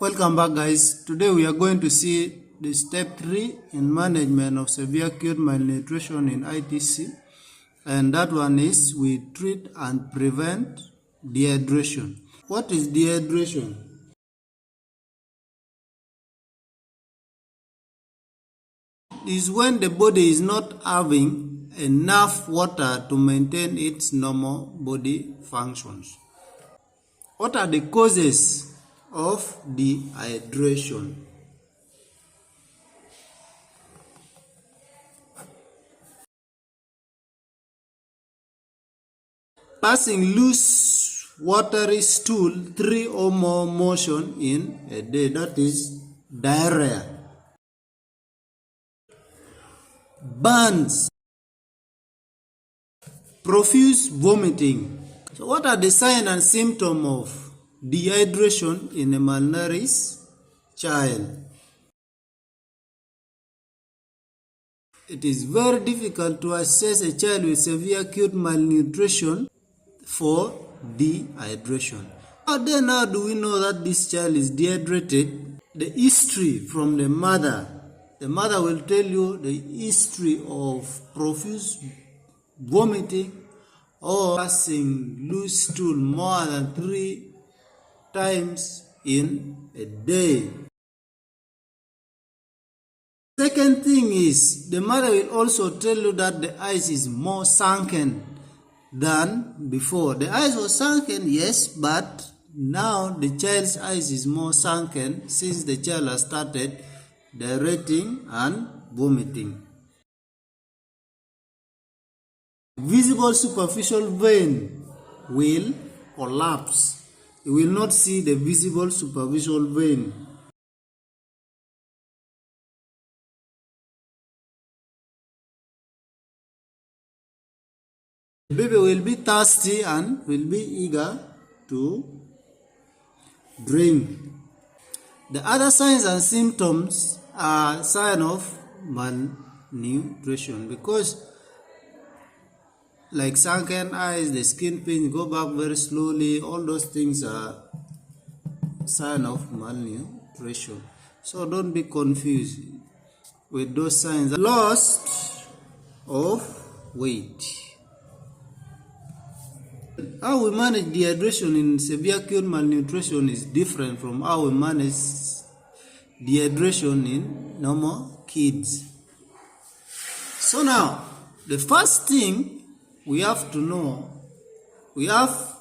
Welcome back, guys. Today we are going to see the step 3 in management of severe acute malnutrition in ITC, and that one is we treat and prevent dehydration. What is dehydration? It is when the body is not having enough water to maintain its normal body functions. What are the causes of dehydration? Passing loose watery stool 3 or more motion in a day, that is diarrhea. Burns, profuse vomiting. So what are the signs and symptoms of dehydration in a malnourished child? It is very difficult to assess a child with severe acute malnutrition for dehydration. How then how do we know that this child is dehydrated? The history from the mother. The mother will tell you the history of profuse vomiting or passing loose stool more than 3 times in a day. Second thing is, the mother will also tell you that the eyes is more sunken than before. The eyes were sunken, yes, but now the child's eyes is more sunken since the child has started diarrheating and vomiting. Visible superficial vein will collapse. You will not see the visible superficial vein. The baby will be thirsty and will be eager to drink. The other signs and symptoms are signs of malnutrition, because like sunken eyes, the skin pain go back very slowly, all those things are signs of malnutrition. So don't be confused with those signs. Loss of weight. How we manage dehydration in severe acute malnutrition is different from how we manage dehydration in normal kids. So now, the first thing we have to know, we have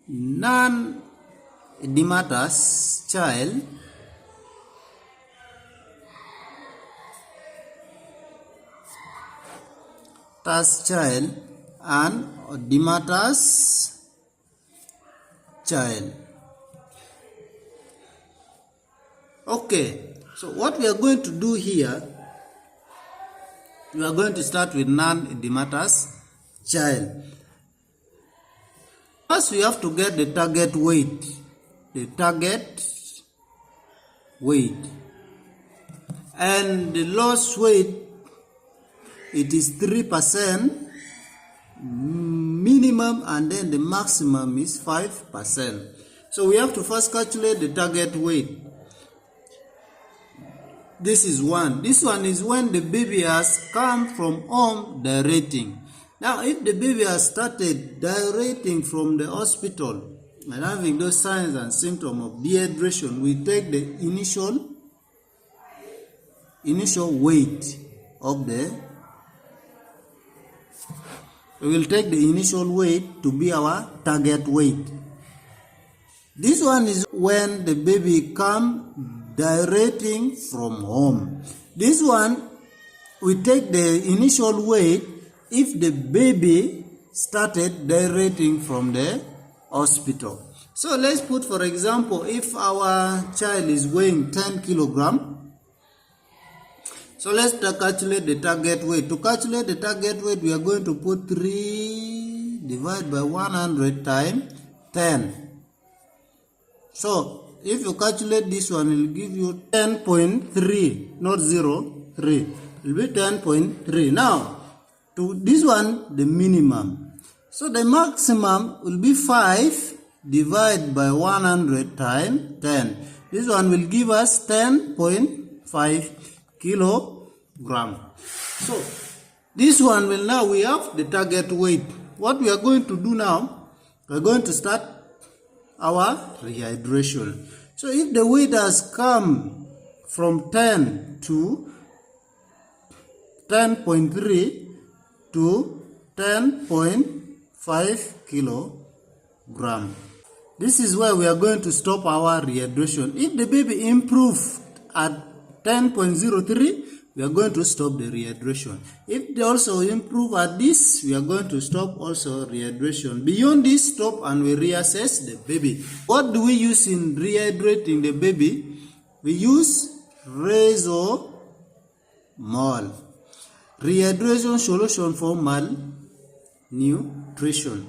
non-edematous child, and edematous child. Okay, so what we are going to do here, we are going to start with non-edematous child. First, we have to get the target weight. And the lost weight, it is 3% minimum, and then the maximum is 5%. So we have to first calculate the target weight. This is 1. This one is when the baby has come from home diarrheating. Now, if the baby has started diarrheating from the hospital and having those signs and symptoms of dehydration, we take the initial weight of the. We will take the initial weight to be our target weight. This one is when the baby come diarrheating from home. This one, we take the initial weight if the baby started diarrheating from the hospital. So let's put, for example, if our child is weighing 10 kilograms, so let's calculate the target weight. To calculate the target weight, we are going to put 3 divided by 100 times 10. So if you calculate this one, it will give you 10.3, not 0, 3. It will be 10.3. Now, to this one, the minimum. So the maximum will be 5 divide by 100 times 10. This one will give us 10.5 kilogram. So this one will now we have the target weight. What we are going to do now, we are going to start our rehydration. So if the weight has come from 10 to 10.3 to 10.5 kilogram, this is where we are going to stop our rehydration. If the baby improved at 10.03, we are going to stop the rehydration. If they also improve at this, we are going to stop also rehydration. Beyond this, stop and we reassess the baby. What do we use in rehydrating the baby? We use Resomol, rehydration solution for malnutrition.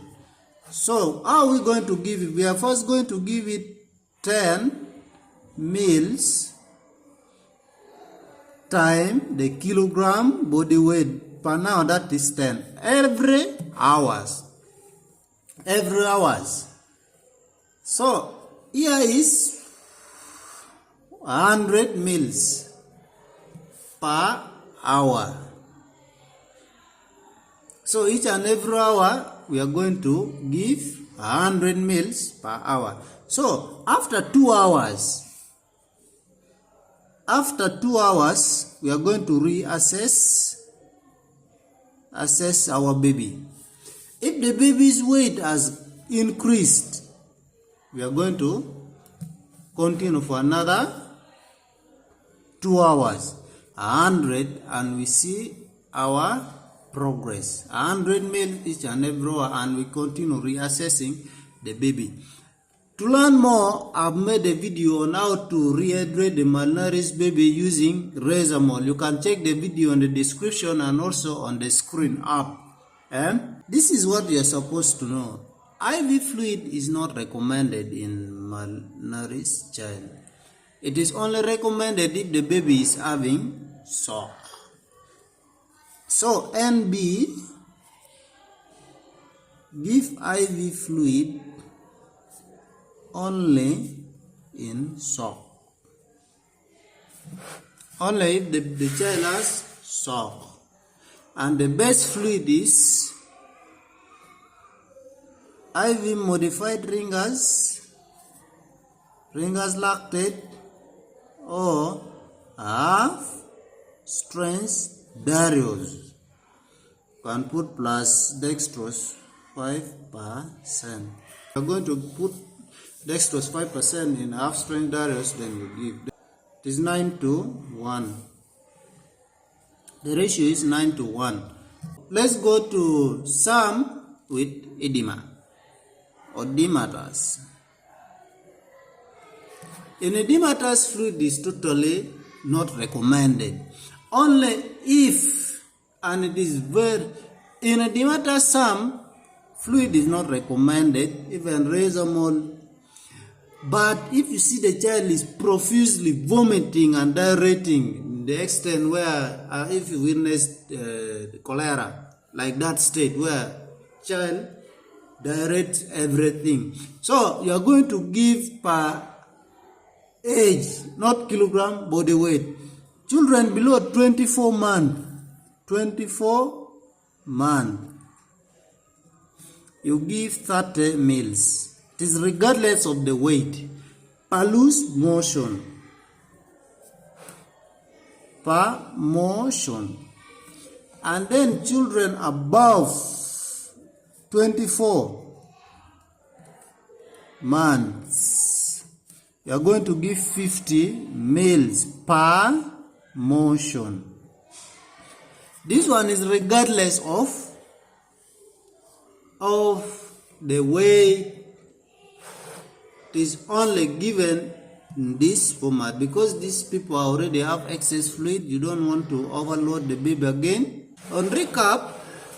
So how are we going to give it? We are first going to give it 10 mils times the kilogram body weight. Per now that is 10 every hours. So here is 100 mils per hour. So each and every hour we are going to give 100 mils per hour. So after 2 hours, we are going to reassess our baby. If the baby's weight has increased, we are going to continue for another 2 hours, 100, and we see our progress. 100 ml each and every hour, and we continue reassessing the baby. To learn more, I've made a video on how to rehydrate the malnourished baby using Resomol. You can check the video in the description and also on the screen up. And this is what you are supposed to know. IV fluid is not recommended in malnourished child. It is only recommended if the baby is having shock. So NB, give IV fluid only in shock. Only if the child has shock. And the best fluid is IV modified ringers lactate, or half strength Darius. You can put plus dextrose 5%. We are going to put dextrose 5% in half strength Darius, then we give. It is 9:1. The ratio is 9:1. Let's go to some with edema or edematous. An edematous fluid is totally not recommended. Only if, and it is very, in edematous some fluid is not recommended, even Resomol. But if you see the child is profusely vomiting and diarrheating, the extent where if you witness cholera, like that state where child diarrheates everything, so you are going to give per age, not kilogram body weight. Children below 24 months, you give 30 mils. It is regardless of the weight. Per loose motion. And then children above 24 months, you are going to give 50 mils per motion. This one is regardless of the weight. It is only given in this format because these people already have excess fluid. You don't want to overload the baby again. On recap,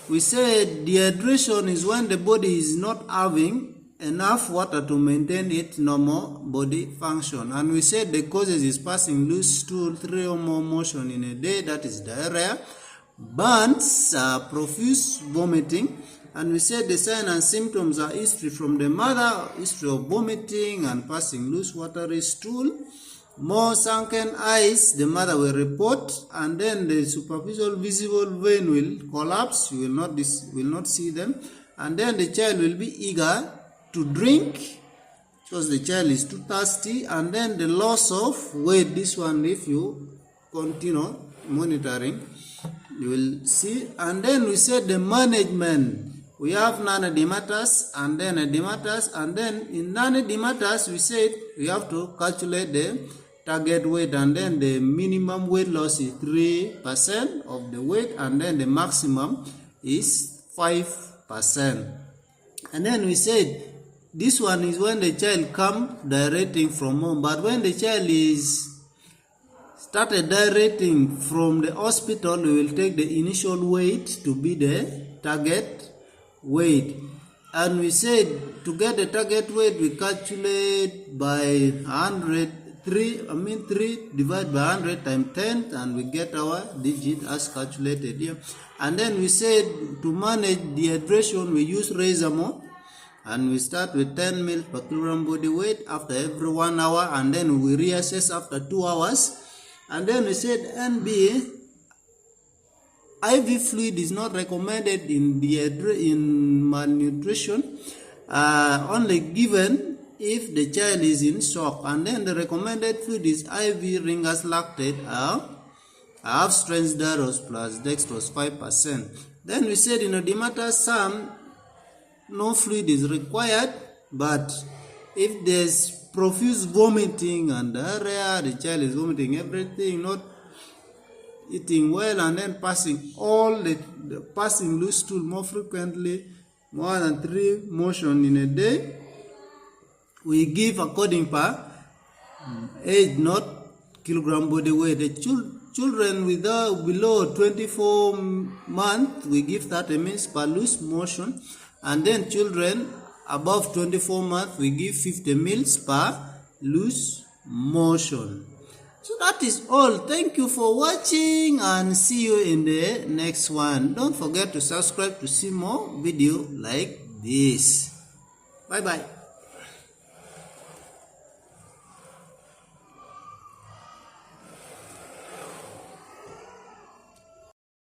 we said dehydration is when the body is not having enough water to maintain its normal body function. And we said the causes is passing loose stool, 3 or more motion in a day, that is diarrhea, burns, profuse vomiting, And we said the signs and symptoms are history from the mother, history of vomiting and passing loose watery stool, more sunken eyes, the mother will report, and then the superficial visible vein will collapse, you will not see them, and then the child will be eager to drink because the child is too thirsty, and then the loss of weight. This one, if you continue monitoring, you will see. And then we said the management. We have non-edematous and then edematous, and then in non-edematous we said we have to calculate the target weight, and then the minimum weight loss is 3% of the weight, and then the maximum is 5%. And then we said this one is when the child come dilating from home, but when the child is started dilating from the hospital, we will take the initial weight to be the target weight. And we said to get the target weight we calculate by 3 divided by 100 times 10, and we get our digit as calculated here. And then we said to manage dehydration we use Razormo, and we start with 10 ml per kilogram body weight after every 1 hour, and then we reassess after 2 hours. And then we said NB, IV fluid is not recommended in malnutrition, only given if the child is in shock. And then the recommended fluid is IV Ringer's lactate, half strength Daros plus dextrose 5%. Then we said in edematous some no fluid is required, but if there's profuse vomiting and diarrhea, the child is vomiting everything, not eating well, and then passing passing loose stool more frequently, more than 3 motion in a day, we give according per age, not kilogram body weight. The children below 24 months, we give 30 minutes per loose motion, and then children above 24 months, we give 50 mils per loose motion. So that is all. Thank you for watching, and see you in the next one. Don't forget to subscribe to see more video like this. Bye bye.